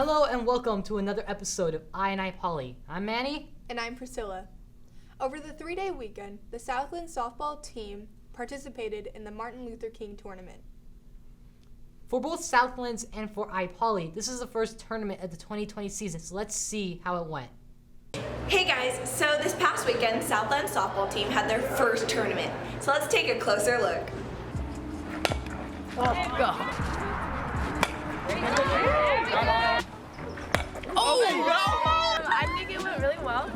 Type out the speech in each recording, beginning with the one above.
Hello and welcome to another episode of IPoly. I'm Manny. And I'm Priscilla. Over the 3-day weekend, the Southland softball team participated in the Martin Luther King Tournament. For both Southlands and for IPoly, this is the first tournament of the 2020 season, so let's see how it went. Hey guys, so this past weekend, Southland softball team had their first tournament. So let's take a closer look. I think it went really well.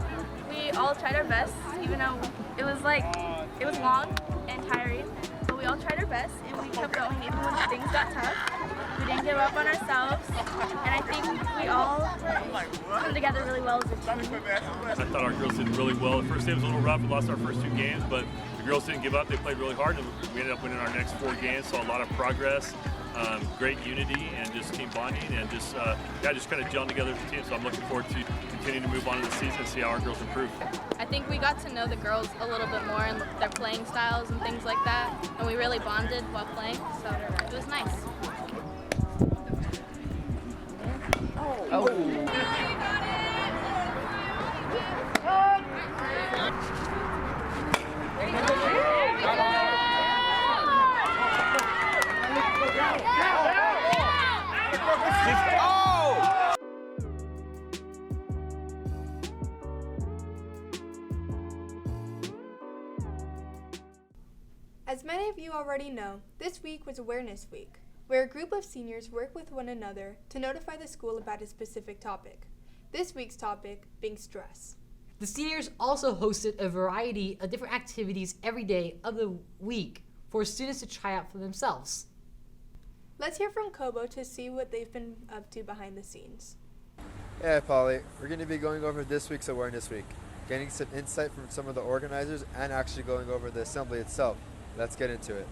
We all tried our best, even though it was long and tiring. But we all tried our best, and we kept going even when things got tough. We didn't give up on ourselves, and I think we all come together really well as a team. I thought our girls did really well. The first day was a little rough. We lost our first 2 games, but the girls didn't give up. They played really hard, and we ended up winning our next 4 games. Saw a lot of progress, great unity, and just team bonding, and just kind of gelling together as a team. So I'm looking forward to continuing to move on in the season and see how our girls improve. I think we got to know the girls a little bit more and their playing styles and things like that, and we really bonded while playing, so it was nice. As many of you already know, this week was Awareness Week, where a group of seniors work with one another to notify the school about a specific topic. This week's topic being stress. The seniors also hosted a variety of different activities every day of the week for students to try out for themselves. Let's hear from Kobo to see what they've been up to behind the scenes. Hey, Polly. We're going to be going over this week's Awareness Week, getting some insight from some of the organizers, and actually going over the assembly itself. Let's get into it.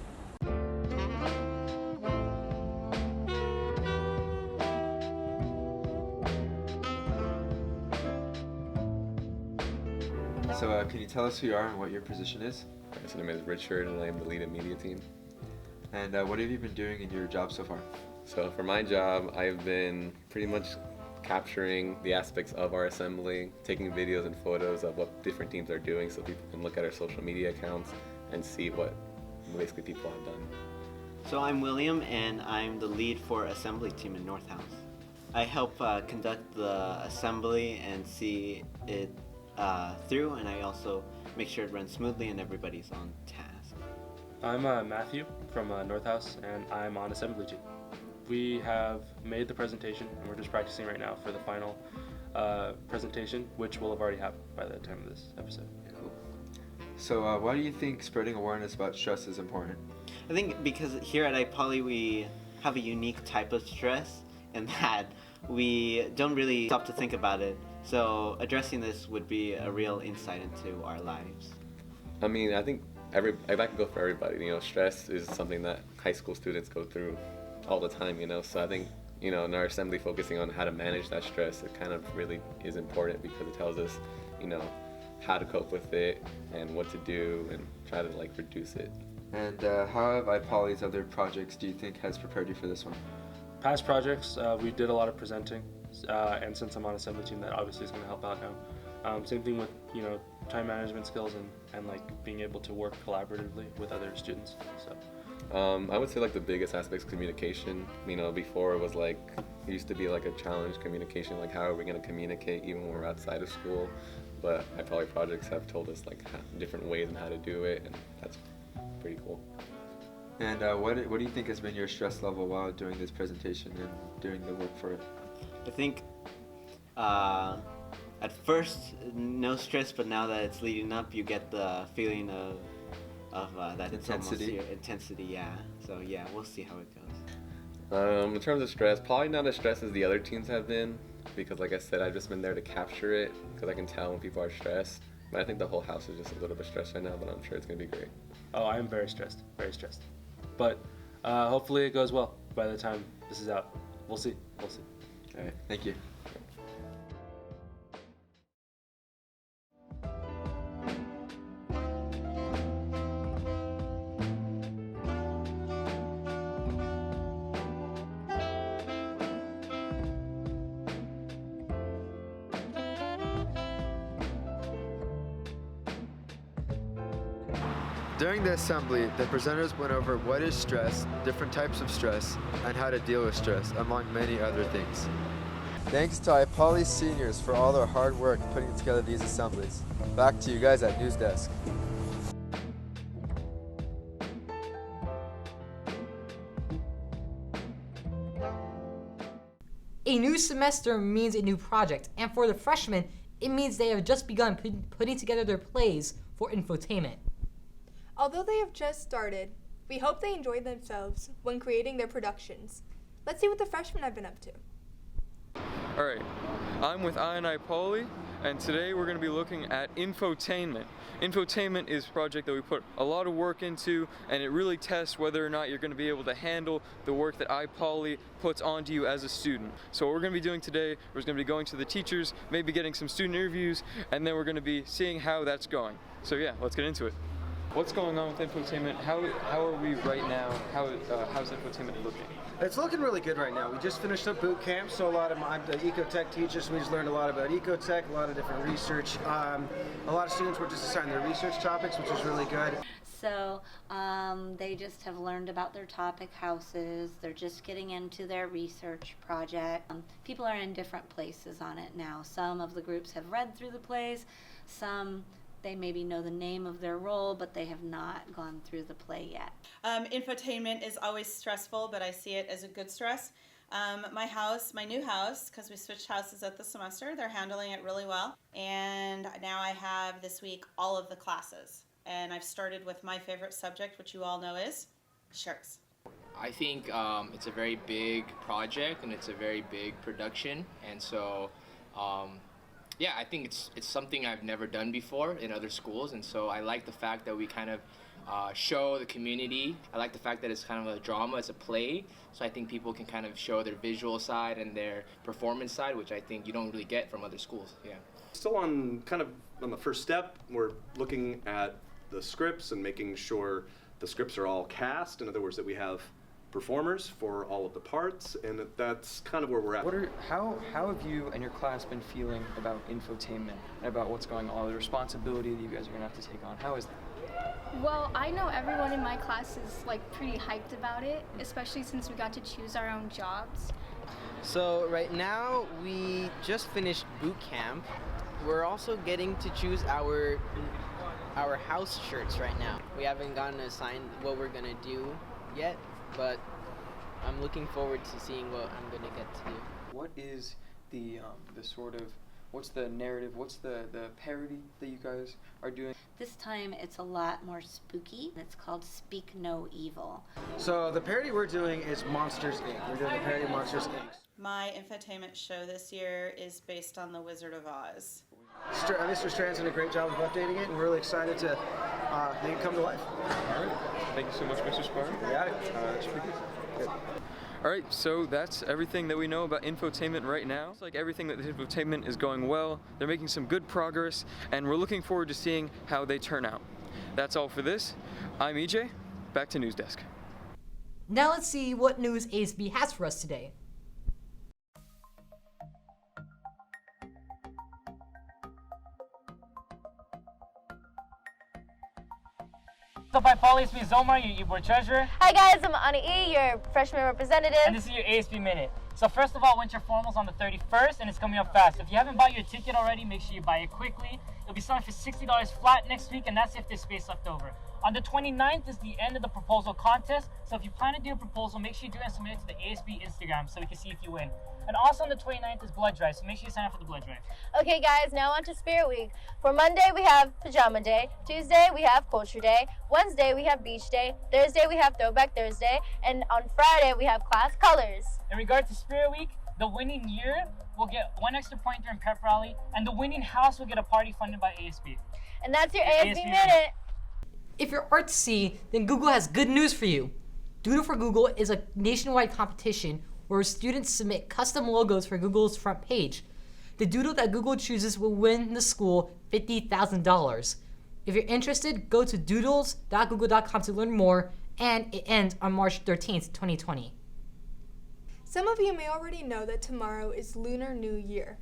So, can you tell us who you are and what your position is? My name is Richard, and I am the lead in media team. And what have you been doing in your job so far? So for my job, I've been pretty much capturing the aspects of our assembly, taking videos and photos of what different teams are doing so people can look at our social media accounts and see what basically people have done. So I'm William, and I'm the lead for assembly team in North House. I help conduct the assembly and see it through, and I also make sure it runs smoothly and everybody's on task. I'm Matthew from North House, and I'm on assembly team. We have made the presentation, and we're just practicing right now for the final presentation, which will have already happened by the time of this episode. Cool. So why do you think spreading awareness about stress is important? I think because here at IPoly we have a unique type of stress, and that we don't really stop to think about it. So addressing this would be a real insight into our lives. I mean, I think that can go for everybody. You know, stress is something that high school students go through all the time, you know. So I think, you know, in our assembly focusing on how to manage that stress, it kind of really is important because it tells us, you know, how to cope with it and what to do and try to like reduce it. And how have IPoly's other projects do you think has prepared you for this one? Past projects, we did a lot of presenting, and since I'm on assembly team, that obviously is going to help out now. Same thing with, you know, time management skills and like being able to work collaboratively with other students. So I would say like the biggest aspect is communication. You know, before it was like, it used to be like a challenge communication, like how are we going to communicate even when we're outside of school, but IPoly projects have told us like different ways and how to do it, and that's pretty cool. And what do you think has been your stress level while doing this presentation and doing the work for it? I think at first no stress, but now that it's leading up, you get the feeling of that intensity. Intensity, yeah. So yeah, we'll see how it goes. In terms of stress, probably not as stressed as the other teams have been, because like I said, I've just been there to capture it, because I can tell when people are stressed. But I think the whole house is just a little bit stressed right now, but I'm sure it's going to be great. Oh, I am very stressed. But hopefully it goes well by the time this is out. We'll see. All right, thank you. During the assembly, the presenters went over what is stress, different types of stress, and how to deal with stress, among many other things. Thanks to IPoly seniors for all their hard work putting together these assemblies. Back to you guys at News Desk. A new semester means a new project, and for the freshmen, it means they have just begun putting together their plays for Infotainment. Although they have just started, we hope they enjoy themselves when creating their productions. Let's see what the freshmen have been up to. Alright, I'm with IPoly, and today we're going to be looking at Infotainment. Infotainment is a project that we put a lot of work into, and it really tests whether or not you're going to be able to handle the work that IPoly puts onto you as a student. So what we're going to be doing today, we're going to be going to the teachers, maybe getting some student interviews, and then we're going to be seeing how that's going. So yeah, let's get into it. What's going on with Infotainment? How are we right now? How's Infotainment looking? It's looking really good right now. We just finished up boot camp, so I'm the ecotech teacher, so we just learned a lot about ecotech, a lot of different research. A lot of students were just assigned their research topics, which was really good. So they just have learned about their topic houses. They're just getting into their research project. People are in different places on it now. Some of the groups have read through the plays. Some they maybe know the name of their role, but they have not gone through the play yet. Infotainment is always stressful, but I see it as a good stress. My new house, because we switched houses at the semester, they're handling it really well. And now I have this week all of the classes. And I've started with my favorite subject, which you all know is sharks. I think it's a very big project and it's a very big production. And so yeah, I think it's something I've never done before in other schools, and so I like the fact that we kind of show the community. I like the fact that it's kind of a drama, it's a play, so I think people can kind of show their visual side and their performance side, which I think you don't really get from other schools. Yeah. Still on the first step, we're looking at the scripts and making sure the scripts are all cast. In other words, that we have performers for all of the parts, and that's kind of where we're at. How have you and your class been feeling about Infotainment and about what's going on, the responsibility that you guys are going to have to take on? How is that? Well, I know everyone in my class is pretty hyped about it, especially since we got to choose our own jobs. So right now we just finished boot camp. We're also getting to choose our house shirts right now. We haven't gotten assigned what we're gonna do yet, but I'm looking forward to seeing what I'm gonna get to do. What is what's the narrative, what's the parody that you guys are doing? This time it's a lot more spooky. It's called Speak No Evil. So the parody we're doing is Monsters, Inc. We're doing the parody of Monsters, Inc. My Infotainment show this year is based on The Wizard of Oz. Mr. Strand's done a great job of updating it, and we're really excited to make it come to life. All right. Thank you so much, Mr. Spar. You got it. That's pretty good. All right, so that's everything that we know about Infotainment right now. It's like everything that Infotainment is going well. They're making some good progress, and we're looking forward to seeing how they turn out. That's all for this. I'm EJ. Back to News Desk. Now let's see what news ASB has for us today. What's up, IPoly? It's me, Zomar, your board treasurer. Hi guys, I'm Ani E, your freshman representative. And this is your ASB Minute. So first of all, winter formal's on the 31st, and it's coming up fast. If you haven't bought your ticket already, make sure you buy it quickly. It'll be selling for $60 flat next week, and that's if there's space left over. On the 29th is the end of the proposal contest, so if you plan to do a proposal, make sure you do it and submit it to the ASB Instagram so we can see if you win. And also on the 29th is blood drive, so make sure you sign up for the blood drive. Okay guys, now on to Spirit Week. For Monday we have Pajama Day, Tuesday we have Culture Day, Wednesday we have Beach Day, Thursday we have Throwback Thursday, and on Friday we have Class Colors. In regard to Spirit Week, the winning year will get 1 extra point during pep rally, and the winning house will get a party funded by ASB. And that's your ASB Minute. If you're artsy, then Google has good news for you. Doodle for Google is a nationwide competition where students submit custom logos for Google's front page. The doodle that Google chooses will win the school $50,000. If you're interested, go to doodles.google.com to learn more, and it ends on March 13th, 2020. Some of you may already know that tomorrow is Lunar New Year,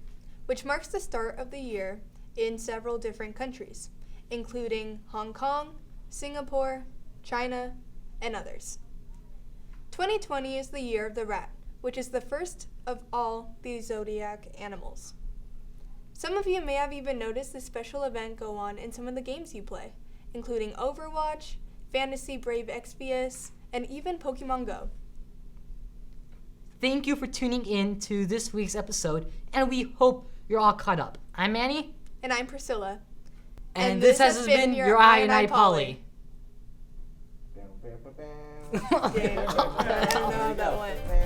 which marks the start of the year in several different countries, including Hong Kong, Singapore, China, and others. 2020 is the year of the rat, which is the first of all the zodiac animals. Some of you may have even noticed this special event go on in some of the games you play, including Overwatch, Fantasy Brave Exvius, and even Pokemon Go. Thank you for tuning in to this week's episode, and we hope you're all caught up. I'm Manny. And I'm Priscilla. And this has been your I Poly. Yeah, that one.